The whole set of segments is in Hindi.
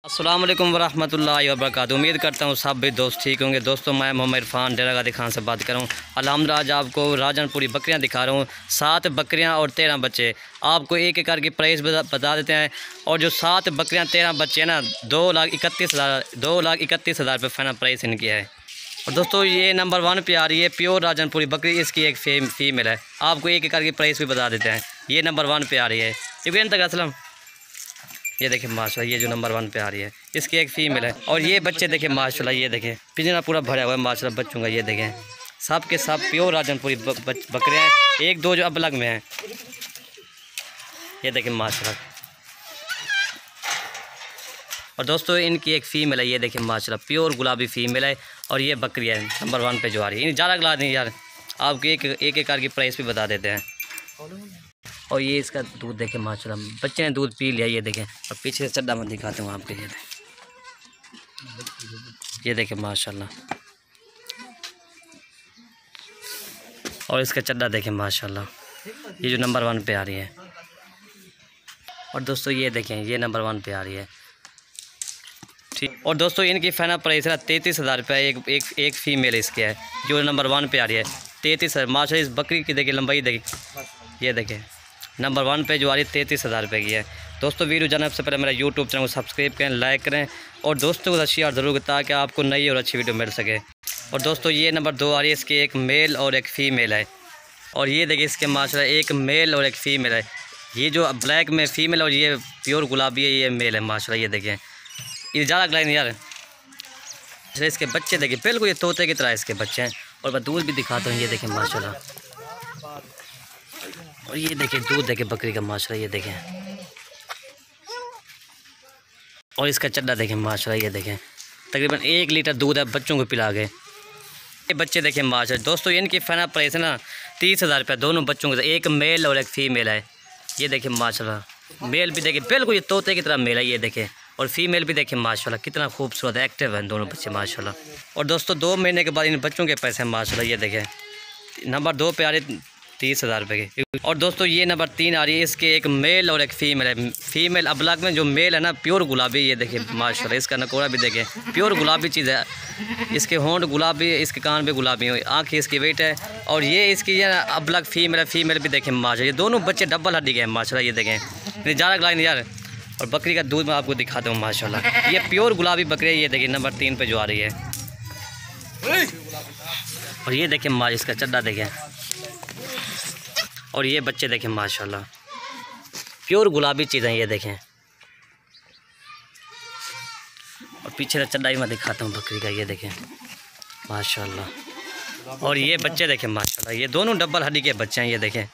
अस्सलाम वालेकुम वरहमतुल्लाहि वबरकातुहू। उम्मीद करता हूँ सब भी दोस्त ठीक होंगे। दोस्तों मैं मोहम्मद इरफान डेरा गाजी खान से बात कर रहा हूँ। अल्हम्दुलिल्लाह आज आपको राजनपुरी बकरियाँ दिखा रहा हूँ। 7 बकरियाँ और 13 बच्चे। आपको एक एक करके प्राइस बता देते हैं। और जो 7 बकरियाँ 13 बच्चे हैं ना 2,31,000 रुपये फाइनल प्राइस इनकी है। और दोस्तों ये नंबर 1 पे आ रही है प्योर राजनपुरी बकरी। इसकी एक फीमेल है। आपको एक एक करके प्राइस भी बता देते हैं। ये नंबर 1 पे आ रही है। इब्राहिम तक असलम ये देखें माशाल्लाह, ये जो नंबर 1 पे आ रही है इसकी एक फ़ीमेल है। और ये बच्चे देखें माशाल्लाह, ये देखें पिंजरा पूरा भरा हुआ है माशाल्लाह बच्चों का। ये देखें सब के सब प्योर राजनपुरी बकरे हैं। 1-2 जो अब अलग में हैं। ये देखें माशाल्लाह। और दोस्तों इनकी एक फ़ीमेल है। ये देखें माशाल्लाह प्योर गुलाबी फ़ीमेल है। और ये बकरी है नंबर 1 पे जो आ रही है। ज़्यादा गला नहीं यार, आपको एक एक कार की प्राइस भी बता देते हैं। और ये इसका दूध देखें माशाल्लाह, बच्चे ने दूध पी लिया। ये देखें और पीछे से चड्डा मैं दिखाता हूँ आपके। ये देखें माशाल्लाह। और इसका चड्डा देखें माशाल्लाह, ये जो नंबर 1 पे आ रही है। और दोस्तों ये देखें ये नंबर 1 पे आ रही है। ठीक। और दोस्तों इनकी फाइनल प्राइस है 33,000 रुपये। एक फ़ीमेल इसके है जो नंबर 1 पे आ रही है। 33,000 माशाल्लाह। इस बकरी की देखिए लंबाई देखिए। ये देखें नंबर 1 पे जो आ रही है 33,000 रुपये की है। दोस्तों वीडियो जानने से पहले मेरा यूट्यूब चैनल को सब्सक्राइब करें, लाइक करें और दोस्तों को शेयर ज़रूर करें ताकि आपको नई और अच्छी वीडियो मिल सके। और दोस्तों ये नंबर 2 आ रही है। इसकी एक मेल और एक फ़ीमेल है। और ये देखिए इसके माशाल्लाह एक मेल और एक फ़ीमेल है। ये जो ब्लैक में फ़ीमेल और ये प्योर गुलाबी है, ये मेल है माशाल्लाह। ये देखें ये ज़्यादा गलाई यार। इसके बच्चे देखिए बिल्कुल ये तोते की तरह इसके बच्चे हैं। और मैं दूध भी दिखाता हूँ। ये देखें माशाल्लाह। और ये देखें दूध देखें बकरी का माशाल्लाह। ये देखें और इसका चड्डा देखें माशाल्लाह। ये देखें तकरीबन 1 लीटर दूध है बच्चों को पिला गए। ये बच्चे देखें माशाल्लाह। दोस्तों इनकी फाइनल प्राइस है ना 30,000 रुपये दोनों बच्चों के। एक मेल और एक फ़ीमेल है। ये देखें माशाल्लाह। मेल भी देखें बिल्कुल ये तोते की तरह मेल है। ये देखें और फ़ीमेल भी देखें माशाल्लाह कितना खूबसूरत एक्टिव है दोनों बच्चे माशाल्लाह। और दोस्तों 2 महीने के बाद इन बच्चों के पैसे हैं माशाल्लाह। ये देखें नंबर 2 पे आ रही 30,000 रुपये की। और दोस्तों ये नंबर 3 आ रही है। इसके एक मेल और एक फ़ीमेल है। फ़ीमेल अबलग में जो मेल है ना प्योर गुलाबी। ये देखें माशाल्लाह। इसका नकोड़ा भी देखें प्योर गुलाबी चीज़ है। इसके होंठ गुलाबी, इसके कान भी गुलाबी, आँखें इसकी वेट है। और ये इसकी अबलग फ़ीमेल है। फ़ीमेल भी देखें माशाल्लाह। ये दोनों बच्चे डबल हड्डी के हैं माशाल्लाह। ये देखें ज़्यादा गला नहीं यार। और बकरी का दूध मैं आपको दिखाता हूँ माशाल्लाह। ये प्योर गुलाबी बकरी है। ये देखिए नंबर 3 पे जो आ रही है। और ये देखें माँ इसका चड्डा देखें। और ये बच्चे देखें माशाल्लाह प्योर गुलाबी चीज़ें। ये देखें और पीछे का चड्डा ही मैं दिखाता हूँ बकरी का। ये देखें माशाल्लाह। और ये बच्चे देखें माशाल्लाह, ये दोनों डबल हड्डी के बच्चे हैं। ये देखें।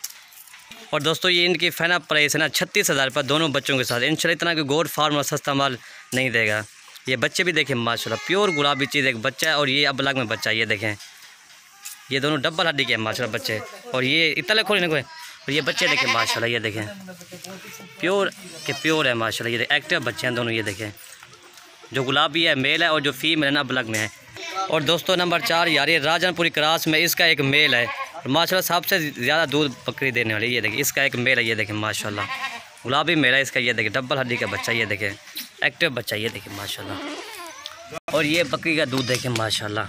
और दोस्तों ये इनकी फाइनल प्राइस है ना 36,000 रुपये दोनों बच्चों के साथ। इंशाल्लाह इतना कि गोड फार्म और सस्ता माल नहीं देगा। ये बच्चे भी देखें माशाल्लाह प्योर गुलाबी चीज़ एक बच्चा है। और ये अब अलग में बच्चा है। ये देखें ये दोनों डबल हड्डी के माशाल्लाह बच्चे। और ये इतना खोले ना कोई। और ये बच्चे देखें माशाल्लाह। ये देखें प्योर के प्योर है माशाल्लाह। ये एक्टिव बच्चे हैं दोनों। ये देखें जो गुलाबी है मेल है और जो फ़ीमेल है ना अलग में है। और दोस्तों नंबर 4 यार ये राजनपुरी क्रॉस में इसका एक मेल है। और माशाल्लाह सबसे ज़्यादा दूध बकरी देने वाली। ये देखें इसका एक मेल है। ये देखें माशाल्लाह गुलाबी मेल है इसका। ये देखें डबल हड्डी का बच्चा। ये देखें एक्टिव बच्चा। ये देखें माशाल्लाह। और ये बकरी का दूध देखें माशाल्लाह।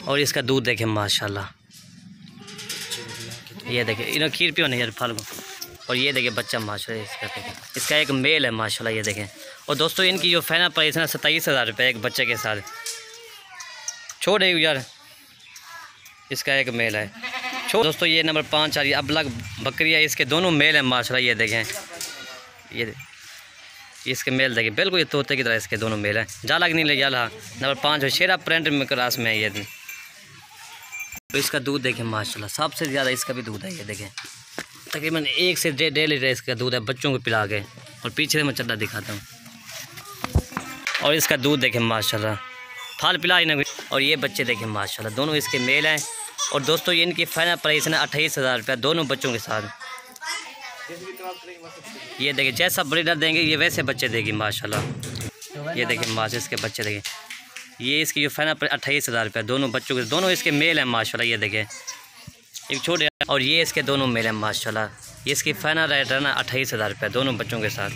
और इसका दूध देखें माशाल्लाह। ये देखें इन्हें खीर पियो नहीं यार फल को। और ये देखें बच्चा माशाल्लाह इसका देखें इसका एक मेल है माशाल्लाह। ये देखें। और दोस्तों इनकी जो फाइनल प्राइस है ना 27,000 रुपये एक बच्चे के साथ। छोड़ रही यार इसका एक मेल है। दोस्तों ये नंबर 5 आ रही है अबलग बकरी है। इसके दोनों मेल हैं माशाल्लाह। ये देखें ये इसके मेल देखें बिल्कुल ये तोते की तरह इसके दोनों मेल हैं। जाला नहीं ले जाला। नंबर 5 है शेरा प्रिंट में क्लास में है। ये तो इसका दूध देखें माशाल्लाह सबसे ज़्यादा इसका भी दूध है। ये देखें तकरीबन 1 से 1.5 लीटर इसका दूध है बच्चों को पिला के। और पीछे मैं चड्डा दिखाता हूँ। और इसका दूध देखें माशाल्लाह फल पिला ही ना। और ये बच्चे देखें माशाल्लाह दोनों इसके मेल हैं। और दोस्तों ये इनकी फाइनल प्राइस है ना 28,000 रुपये दोनों बच्चों के साथ। ये देखिए जैसा ब्रीडर देंगे ये वैसे बच्चे देगी माशाल्लाह। ये देखिए माशाल्लाह इसके बच्चे देखें। ये इसकी जो फाइनल प्राइस 28,000 रुपये दोनों बच्चों के। दोनों इसके मेल हैं माशाल्लाह। ये देखें एक छोटे। और ये इसके दोनों मेल हैं माशाल्लाह। ये इसकी फाइनल रेट है ना 28,000 रुपये दोनों बच्चों के साथ।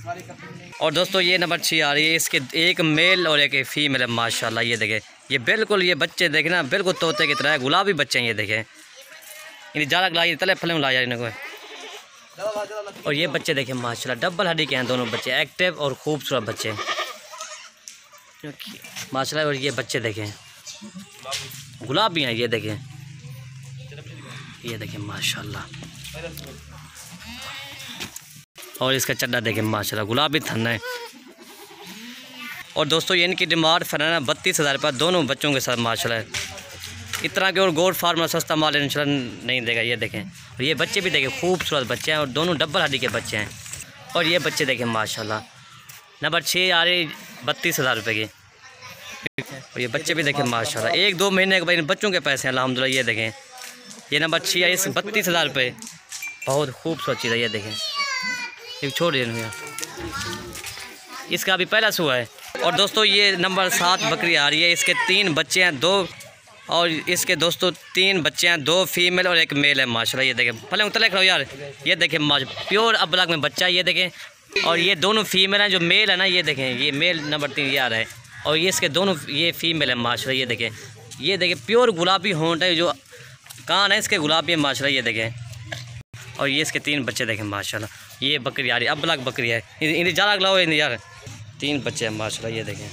और दोस्तों ये नंबर 6 आ रही है, इसके एक मेल और एक फीमेल है माशाल्लाह। ये देखें, ये बिल्कुल ये बच्चे देखें ना, बिल्कुल तोते की तरह गुलाबी बच्चे हैं। ये देखें, इन्हें ज़्यादा लाई तले फले ला इनको। और ये बच्चे देखें माशाल्लाह, डबल हड्डी के हैं दोनों बच्चे, एक्टिव और खूबसूरत बच्चे माशाल्लाह। और ये बच्चे देखें गुलाबी हैं। ये देखें, ये देखें माशाल्लाह। और इसका चड्डा देखें माशाल्लाह, गुलाबी थन है। और दोस्तों ये इनकी डिमांड फराना 32,000 रुपये दोनों बच्चों के साथ माशाल्लाह। इतना के और गोल्ड फार्म में सस्ता माल इंशाल्लाह नहीं देगा। ये देखें, और ये बच्चे भी देखें खूबसूरत बच्चे हैं और दोनों डबल हड्डी के बच्चे हैं। और ये बच्चे देखें माशाल्लाह, नंबर 6 आ रही 32,000 रुपये की। और ये बच्चे भी देखें माशाल्लाह, 1-2 महीने के बाद इन बच्चों के पैसे हैं अल्हम्दुलिल्लाह। ये देखें, ये नंबर 6 है, इस 32,000 रुपये, बहुत खूबसूरत चीज़ है। ये देखें, एक छोड़ भैया, इसका अभी पहला सुआ है। और दोस्तों ये नंबर 7 बकरी आ रही है, इसके 3 बच्चे हैं, 2 और इसके दोस्तों 3 बच्चे हैं, 2 फीमेल और 1 मेल है माशाल्लाह। ये देखें, पहले उतले खड़ो यार। ये देखें प्योर अबलग में बच्चा है। ये देखें, और ये दोनों फीमेल हैं, जो मेल है ना ये देखें, ये मेल नंबर 3 ये आ रहा है, और ये इसके दोनों ये फीमेल है माशाल्लाह। ये देखें, ये देखें प्योर गुलाबी होंठ है, जो कान है इसके गुलाबी है माशाल्लाह। ये देखें, और ये इसके 3 बच्चे देखें माशाल्लाह। ये बकरी आ रही है, अबलग बकरी है, इन्हें ज़्यादा लाओ यार। 3 बच्चे हैं माशाल्लाह। ये देखें,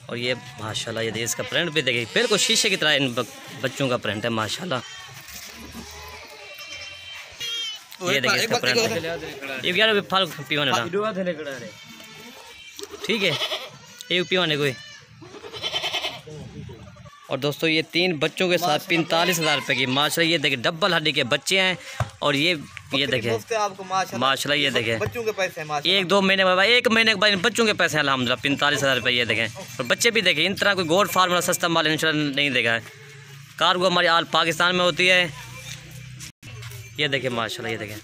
और ये माशाल्लाह ये देखिए, इसका प्रिंट भी देखिए बिल्कुल शीशे की तरह इन बच्चों का प्रिंट है माशाल्लाह। ये देखिए इसका प्रिंट, ये यार फल पीवाने ना, ठीक है, एक पीवाने कोई। और दोस्तों ये 3 बच्चों के साथ 45,000 रुपये की माशाल्लाह। ये देखिए डबल हड्डी के बच्चे हैं। और ये देखें माशाल्लाह, ये देखें बच्चों के पैसे 1-2 महीने के बाद, 1 महीने के बाद इन बच्चों के पैसे अल्हम्दुलिल्लाह 45,000 रुपये। ये देखें, और बच्चे भी देखें, इन तरह कोई गोल्ड फार्म वाला सस्ता माल इंशाल्लाह नहीं देगा। कार्गो हमारी आल पाकिस्तान में होती है। ये देखें माशाल्लाह, ये देखें।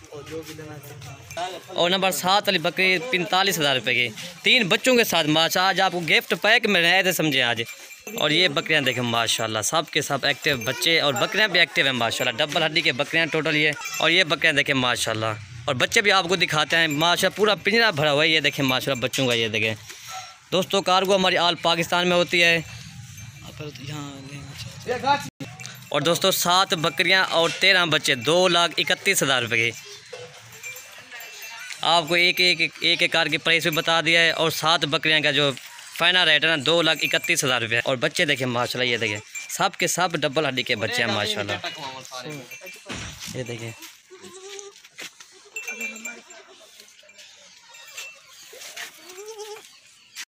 और नंबर 7 वाली बकरी 45,000 रुपये की, 3 बच्चों के साथ माशा। आज आपको गिफ्ट पैक में रहे थे समझे आज। और ये बकरियां देखें माशाल्लाह, सब के सब एक्टिव बच्चे, और बकरियां भी एक्टिव हैं माशाल्लाह, डबल हड्डी के बकरियां टोटल ये। और ये बकरियां देखें माशाल्लाह, और बच्चे भी आपको दिखाते हैं माशाल्लाह, पूरा पिंजरा भरा हुआ है। ये देखें माशाल्लाह बच्चों का। ये देखें दोस्तों, कार्गो हमारी आल पाकिस्तान में होती है। और दोस्तों 7 बकरियां और 13 बच्चे, 2,31,000 रुपये की। आपको एक कार की प्राइस भी बता दिया है। और 7 बकरियां का जो फाइनल रेट है ना 2,31,000 रुपये। और बच्चे देखें माशाल्लाह, ये देखें सब के सब डबल हड्डी के बच्चे हैं माशाल्लाह। ये देखें।